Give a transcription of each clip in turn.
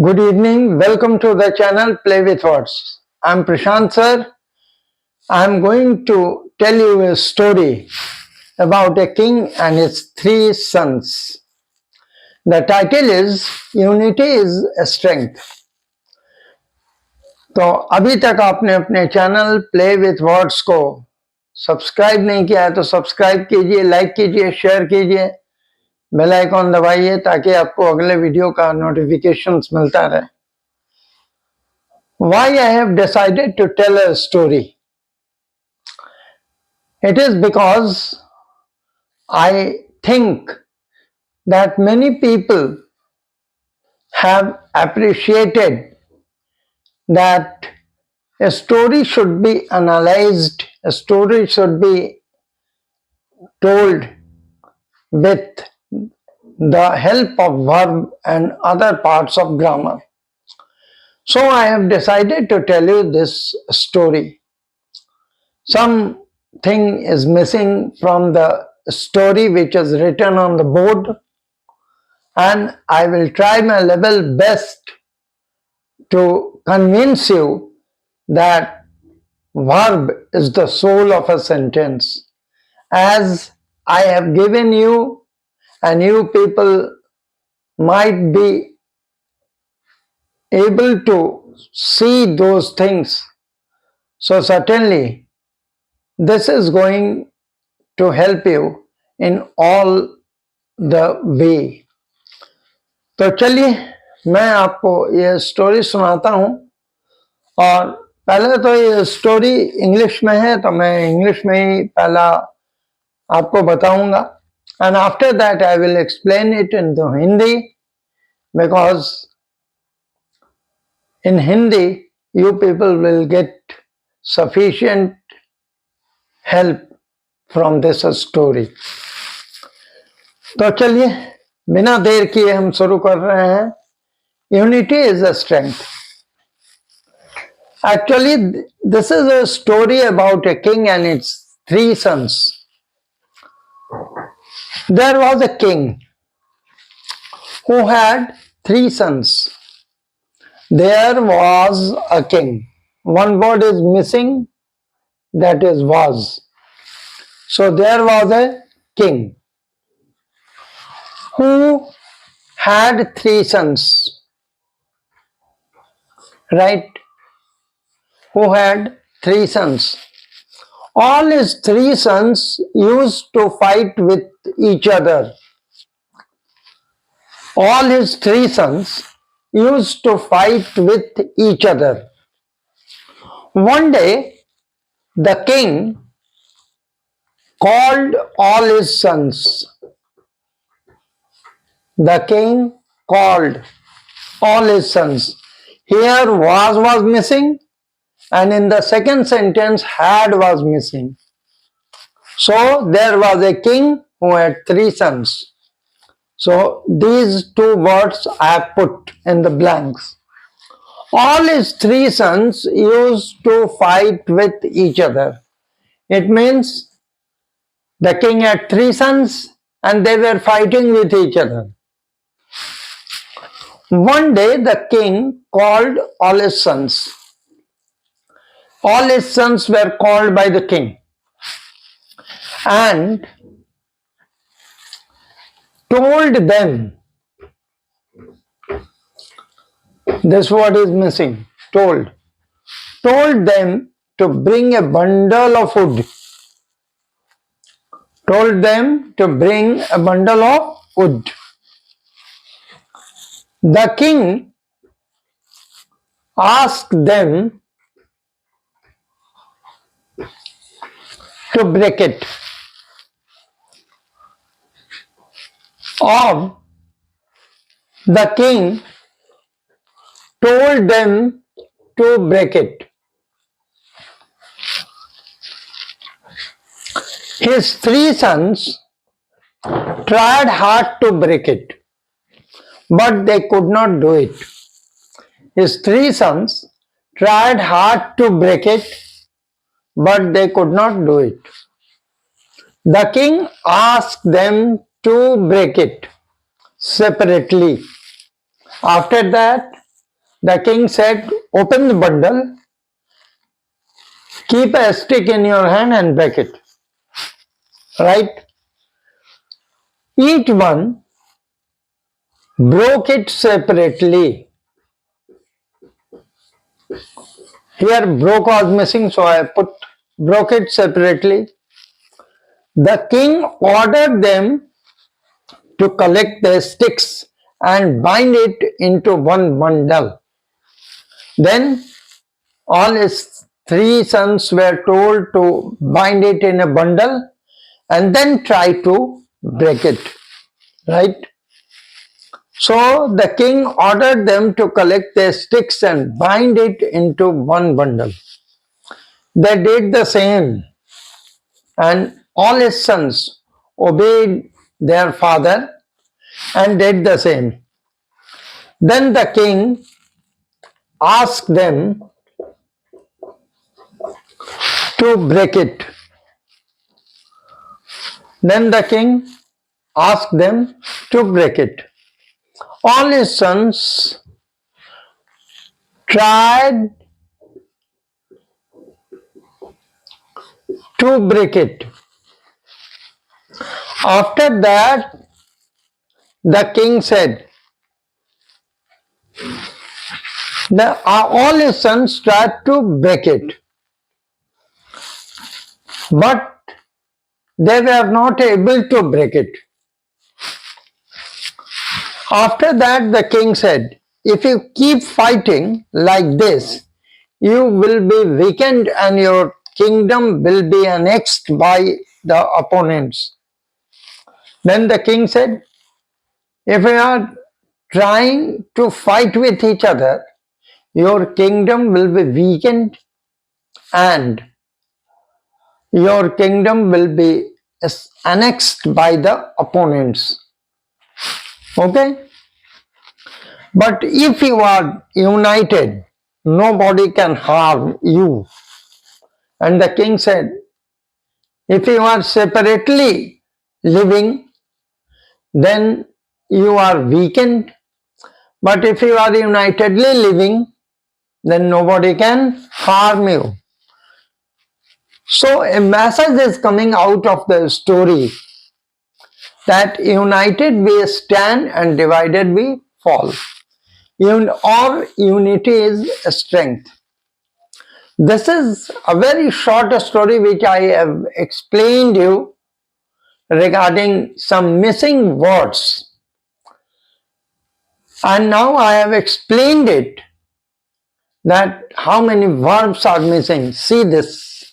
Good evening. Welcome to the channel Play with Words. I'm Prashant sir. I'm going to tell you a story about a king and his three sons. The title is Unity is a Strength. तो अभी तक आपने अपने channel play with words को subscribe नहीं किया है तो सब्सक्राइब कीजिए, लाइक कीजिए, शेयर कीजिए, बेल आइकॉन दबाइए ताकि आपको अगले वीडियो का नोटिफिकेशंस मिलता रहे. Why I have decided to tell a story? It is because I think that many people have appreciated that a story should be analyzed, a story should be told with the help of verb and other parts of grammar. So I have decided to tell you this story. Something is missing from the story which is written on the board, and I will try my level best to convince you that verb is the soul of a sentence. As I have given you, and you people might be able to see those things. So certainly this is going to help you in all the way. तो चलिए मैं आपको ये story सुनाता हूँ. और पहले तो ये स्टोरी इंग्लिश में है तो मैं इंग्लिश में ही पहला आपको बताऊंगा. And after that I will explain it into Hindi, because in Hindi you people will get sufficient help from this story. तो चलिए बिना देर किए हम शुरू कर रहे हैं. Unity is a strength. Actually, this is a story about a king and its three sons. There was a king who had three sons. There was a king. One word is missing, that is was. So there was a king who had three sons. Right? Who had three sons. All his three sons used to fight with each other. All his three sons used to fight with each other. One day, the king called all his sons. The king called all his sons. Here was missing, and in the second sentence had was missing. So there was a king who had three sons. So these two words I have put in the blanks. All his three sons used to fight with each other. It means the king had three sons and they were fighting with each other. One day the king called all his sons. All his sons were called by the king and told them, this word is missing, told them to bring a bundle of wood. Told them to bring a bundle of wood. The king asked them to break it. The king told them to break it. His three sons tried hard to break it, but they could not do it. His three sons tried hard to break it, but they could not do it. The king asked them to break it separately. After that, The king said, open the bundle, keep a stick in your hand and break it. Right? Each one broke it separately. Here broke was missing, so I put broke it separately. The king ordered them to collect their sticks and bind it into one bundle. Then all his three sons were told to bind it in a bundle and then try to break it. Right? So the king ordered them to collect their sticks and bind it into one bundle. They did the same, and all his sons obeyed their father and did the same. Then the king asked them to break it. Then the king asked them to break it. All his sons tried to break it. After that, the king said, all his sons tried to break it, but they were not able to break it. After that, the king said, if you keep fighting like this, you will be weakened and your kingdom will be annexed by the opponents. Then the king said, if you are trying to fight with each other, your kingdom will be weakened and your kingdom will be annexed by the opponents. Okay? But if you are united, nobody can harm you. And the king said, if you are separately living, then you are weakened. But if you are unitedly living, then nobody can harm you. So a message is coming out of the story that united we stand and divided we fall. Or unity is strength. This is a very short story which I have explained you regarding some missing words. And now I have explained it that how many verbs are missing. See this.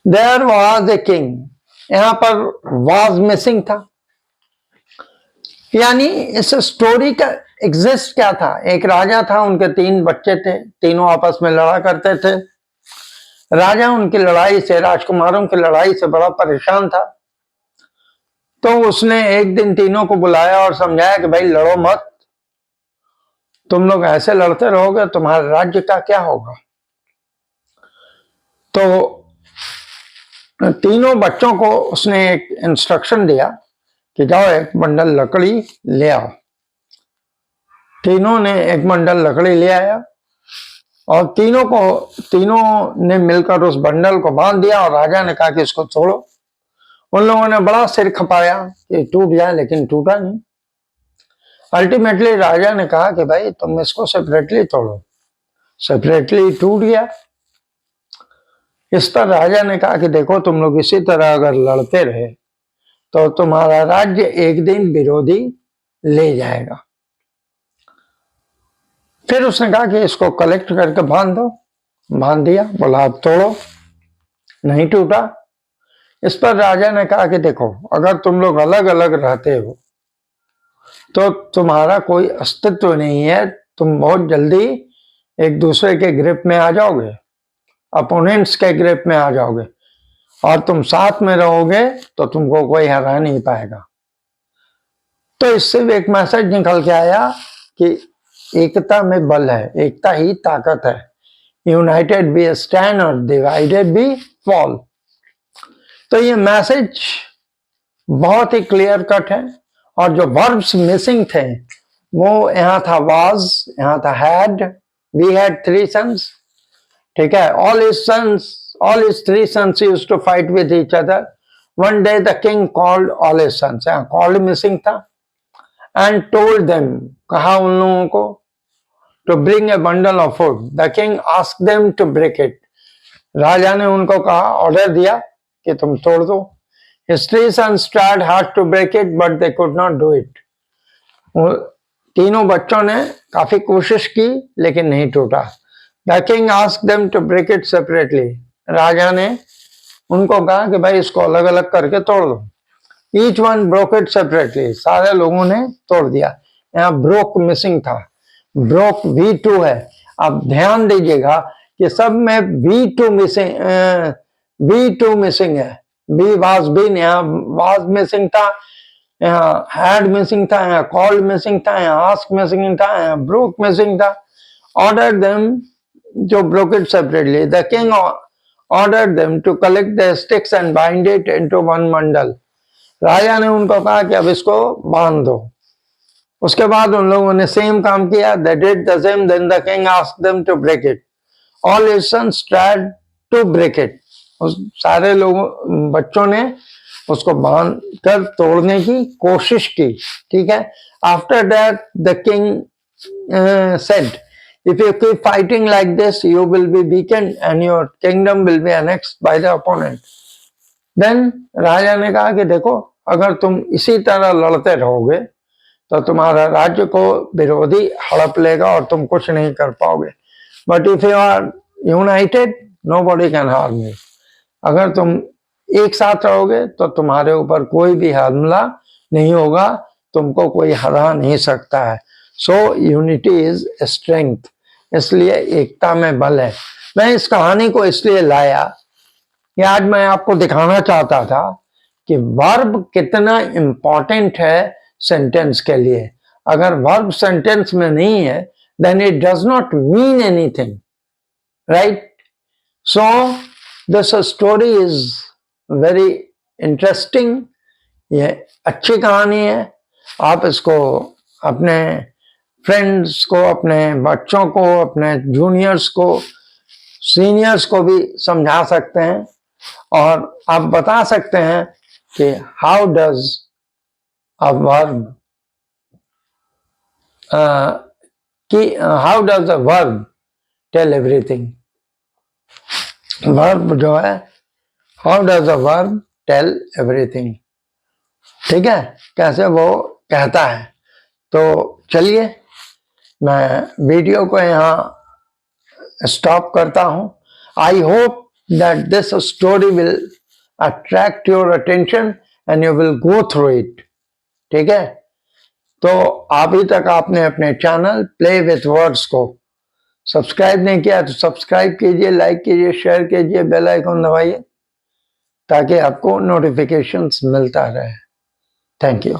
There was a king. यहाँ पर was missing था. यानी इस story का exist क्या था? एक राजा था, उनके तीन बच्चे थे, तीनों आपस में लड़ा करते थे. राजा उनकी लड़ाई से, राजकुमारों की लड़ाई से बड़ा परेशान था. तो उसने एक दिन तीनों को बुलाया और समझाया कि भाई लड़ो मत, तुम लोग ऐसे लड़ते रहोगे तुम्हारे राज्य का क्या होगा. तो तीनों बच्चों को उसने एक इंस्ट्रक्शन दिया कि जाओ एक बंडल लकड़ी ले आओ. तीनों ने एक बंडल लकड़ी ले आया और तीनों ने मिलकर उस बंडल को बांध दिया और राजा ने कहा कि इसको तोड़ो. उन लोगों ने बड़ा सिर खपाया कि टूट जाए, लेकिन टूटा नहीं. अल्टीमेटली राजा ने कहा कि भाई तुम इसको सेपरेटली तोड़ो. सेपरेटली टूट गया. इस पर राजा ने कहा कि देखो तुम लोग इसी तरह अगर लड़ते रहे तो तुम्हारा राज्य एक दिन विरोधी ले जाएगा. फिर उसने कहा कि इसको कलेक्ट करके बांध दो. बांध दिया. बोला अब तोड़ो. नहीं टूटा. इस पर राजा ने कहा कि देखो अगर तुम लोग अलग अलग रहते हो तो तुम्हारा कोई अस्तित्व नहीं है. तुम बहुत जल्दी एक दूसरे के ग्रिप में आ जाओगे, अपोनेंट्स के ग्रिप में आ जाओगे, और तुम साथ में रहोगे तो तुमको कोई हरा नहीं पाएगा. तो इससे भी एक मैसेज निकल के आया कि एकता में बल है, एकता ही ताकत है. यूनाइटेड वी स्टैंड और डिवाइडेड वी फॉल. तो ये मैसेज बहुत ही क्लियर कट है. और जो वर्ब्स मिसिंग थे वो यहाँ था was, यहाँ था had, we had 3 sons, ठीक है. All his 3 sons used to fight with each other. One day the king called all his sons, यहाँ called missing था, and told them, कहा उन लोगों को, to bring a bundle of food. The king asked them to break it. राजा ने उनको कहा, order दिया कि तुम तोड़ दो. His 3 sons tried hard to break it, but they could not do it. तीनों बच्चों ने काफी कोशिश की लेकिन नहीं टूटा. The king asked them to break it separately. राजा ने उनको कहा कि भाई इसको अलग अलग करके तोड़ दो. Each one broke it separately. सारे लोगों ने तोड़ दिया. यहाँ broke missing था. broke V2 है. अब ध्यान दीजिएगा कि सब में V2 मिसिंग है. B was been, यहाँ was missing था, यहाँ had missing था, यहाँ called missing था, यहाँ ask missing था, यहाँ broke missing था. Ordered them to broke it separately. The king ordered them to collect their sticks and bind it into one bundle. राजा ने उनको कहा कि अब इसको बांध दो. उसके बाद उन लोगों ने सेम काम किया. They did the same. Then the king asked them to break it. All his sons tried to break it. उस सारे लोगों बच्चों ने उसको बांध कर तोड़ने की कोशिश की. ठीक है. After that the king said, if you keep fighting like this, you will be weakened and your kingdom will be annexed by the opponent. Then राजा ने कहा कि देखो, अगर तुम इसी तरह लड़ते रहोगे तो तुम्हारा राज्य को विरोधी हड़प लेगा और तुम कुछ नहीं कर पाओगे. But if you are united, nobody can harm you. अगर तुम एक साथ रहोगे तो तुम्हारे ऊपर कोई भी हमला नहीं होगा, तुमको कोई हरा नहीं सकता है. So unity is strength. इसलिए एकता में बल है. मैं इस कहानी को इसलिए लाया कि आज मैं आपको दिखाना चाहता था कि वर्ब कितना इंपॉर्टेंट है सेंटेंस के लिए. अगर वर्ब सेंटेंस में नहीं है, then it does not mean anything, right? So this story is very interesting. ये अच्छी कहानी है. आप इसको अपने फ्रेंड्स को, अपने बच्चों को, अपने जूनियर्स को, सीनियर्स को भी समझा सकते हैं और आप बता सकते हैं कि how does a verb how does a verb tell everything. Verb जो है, how does a verb tell everything. ठीक है, कैसे वो कहता है. तो चलिए मैं वीडियो को यहाँ स्टॉप करता हूँ. I hope that this story will attract your attention and you will go through it. ठीक है. तो अभी तक आपने अपने चैनल प्ले विथ वर्ड्स को सब्सक्राइब नहीं किया तो सब्सक्राइब कीजिए, लाइक कीजिए, शेयर कीजिए, बेल आइकन दबाइए ताकि आपको नोटिफिकेशंस मिलता रहे. Thank you.